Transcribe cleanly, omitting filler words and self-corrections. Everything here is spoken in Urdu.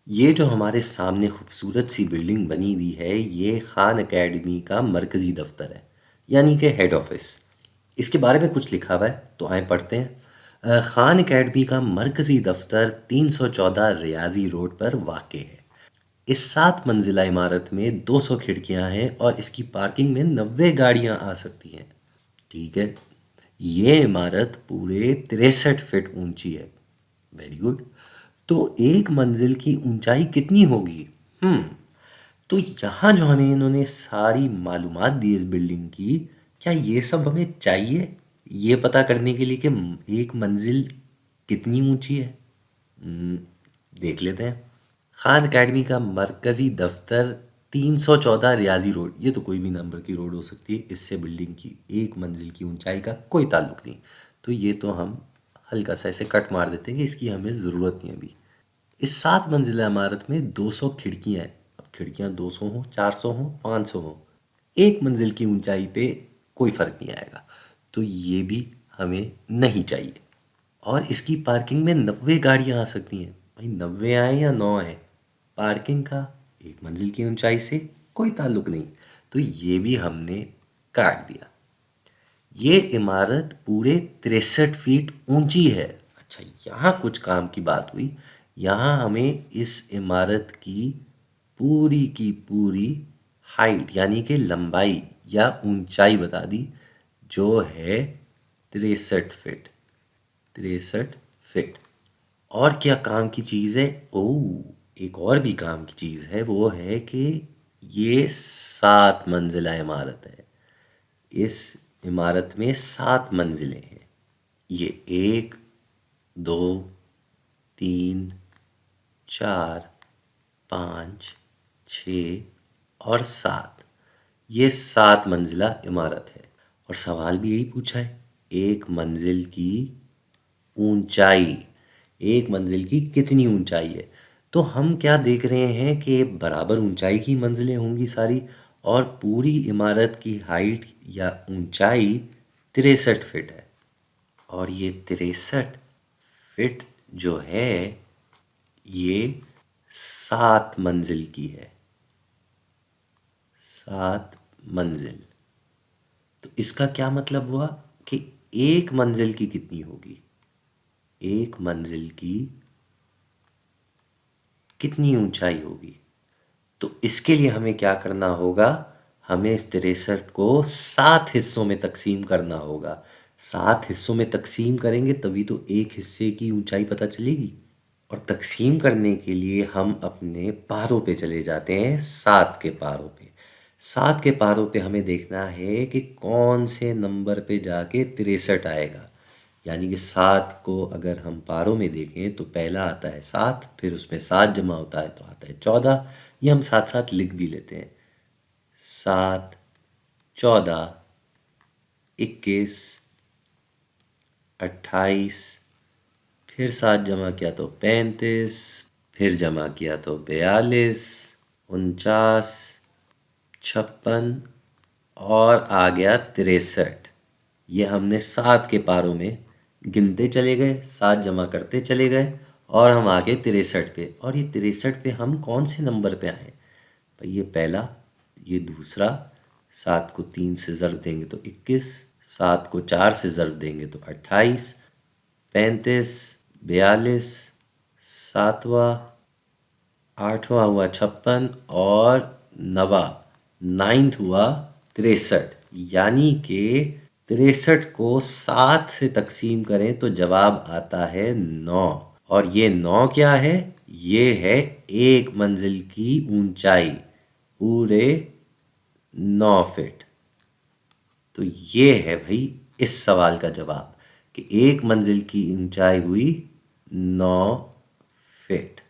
یہ جو ہمارے سامنے خوبصورت سی بلڈنگ بنی ہوئی ہے یہ خان اکیڈمی کا مرکزی دفتر ہے، یعنی کہ ہیڈ آفس۔ اس کے بارے میں کچھ لکھا ہوا ہے تو آئیں پڑھتے ہیں۔ خان اکیڈمی کا مرکزی دفتر 314 ریاضی روڈ پر واقع ہے۔ اس 7 منزلہ عمارت میں 200 کھڑکیاں ہیں اور اس کی پارکنگ میں 90 گاڑیاں آ سکتی ہیں۔ ٹھیک ہے، یہ عمارت پورے 63 فٹ اونچی ہے۔ Very good. تو ایک منزل کی اونچائی کتنی ہوگی؟ تو یہاں جو ہمیں انہوں نے ساری معلومات دی اس بلڈنگ کی، کیا یہ سب ہمیں چاہیے یہ پتا کرنے کے لیے کہ ایک منزل کتنی اونچی ہے؟ دیکھ لیتے ہیں۔ خان اکیڈمی کا مرکزی دفتر 314 ریاضی روڈ، یہ تو کوئی بھی نمبر کی روڈ ہو سکتی ہے، اس سے بلڈنگ کی ایک منزل کی اونچائی کا کوئی تعلق نہیں۔ تو یہ تو ہم ہلکا سا ایسے کٹ مار دیتے ہیں کہ اس کی ہمیں ضرورت نہیں ابھی۔ اس 7 منزلہ عمارت میں 200 کھڑکیاں ہیں۔ اب کھڑکیاں 200 ہوں، 400 ہوں، 500 ہوں، ایک منزل کی اونچائی پہ کوئی فرق نہیں آئے گا، تو یہ بھی ہمیں نہیں چاہیے۔ اور اس کی پارکنگ میں 90 گاڑیاں آ سکتی ہیں۔ بھائی 90 آئیں یا 9 آئیں، پارکنگ کا ایک منزل کی اونچائی سے کوئی تعلق نہیں، تو یہ بھی ہم نے کاٹ دیا۔ یہ عمارت پورے 63 فٹ اونچی ہے۔ اچھا، یہاں کچھ کام کی بات ہوئی۔ یہاں ہمیں اس عمارت کی پوری ہائٹ یعنی کہ لمبائی یا اونچائی بتا دی، جو ہے 63 فٹ۔ 63 فٹ۔ اور کیا کام کی چیز ہے؟ ایک اور بھی کام کی چیز ہے، وہ ہے کہ یہ 7 منزلہ عمارت ہے۔ اس عمارت میں 7 منزلیں ہیں۔ یہ 1 2 3 4 5 6 اور 7، یہ 7 منزلہ عمارت ہے۔ اور سوال بھی یہی پوچھا ہے، ایک منزل کی اونچائی، ایک منزل کی کتنی اونچائی ہے؟ تو ہم کیا دیکھ رہے ہیں کہ برابر اونچائی کی منزلیں ہوں گی ساری، اور پوری عمارت کی ہائٹ یا اونچائی 63 فٹ ہے۔ اور یہ 63 فٹ جو ہے یہ 7 منزل کی ہے۔ 7 منزل۔ تو اس کا کیا مطلب ہوا کہ ایک منزل کی کتنی ہوگی؟ ایک منزل کی کتنی اونچائی ہوگی؟ تو اس کے لیے ہمیں کیا کرنا ہوگا؟ ہمیں اس 63 کو 7 حصوں میں تقسیم کرنا ہوگا۔ 7 حصوں میں تقسیم کریں گے تبھی تو ایک حصے کی اونچائی پتہ چلے گی۔ اور تقسیم کرنے کے لیے ہم اپنے پاروں پہ چلے جاتے ہیں، 7 کے پاروں پہ۔ 7 کے پاروں پہ ہمیں دیکھنا ہے کہ کون سے نمبر پہ جا کے 63 آئے گا۔ یعنی کہ 7 کو اگر ہم پاروں میں دیکھیں تو پہلا آتا ہے 7، پھر اس میں 7 جمع ہوتا ہے تو آتا ہے 14۔ یہ ہم ساتھ ساتھ لکھ بھی لیتے ہیں، 7 14 21 28، پھر 7 جمع کیا تو 35، پھر جمع کیا تو 42 49 56 اور آ گیا 63۔ یہ ہم نے 7 کے پاروں میں گنتے چلے گئے، 7 جمع کرتے چلے گئے اور ہم آگے 63 پہ۔ اور یہ 63 پہ ہم کون سے نمبر پہ آئے؟ بھائی یہ پہلا، یہ دوسرا، 7 کو 3 سے ضرب دیں گے تو 21، 7 کو 4 سے ضرب دیں گے تو 28، 35 42، 7واں 8واں ہوا 56 اور 9 ہوا 63۔ یعنی کہ 63 کو 7 سے تقسیم کریں تو جواب آتا ہے 9۔ اور یہ 9 کیا ہے؟ یہ ہے ایک منزل کی اونچائی، پورے 9 فٹ۔ تو یہ ہے بھائی اس سوال کا جواب کہ ایک منزل کی اونچائی ہوئی 9 فٹ۔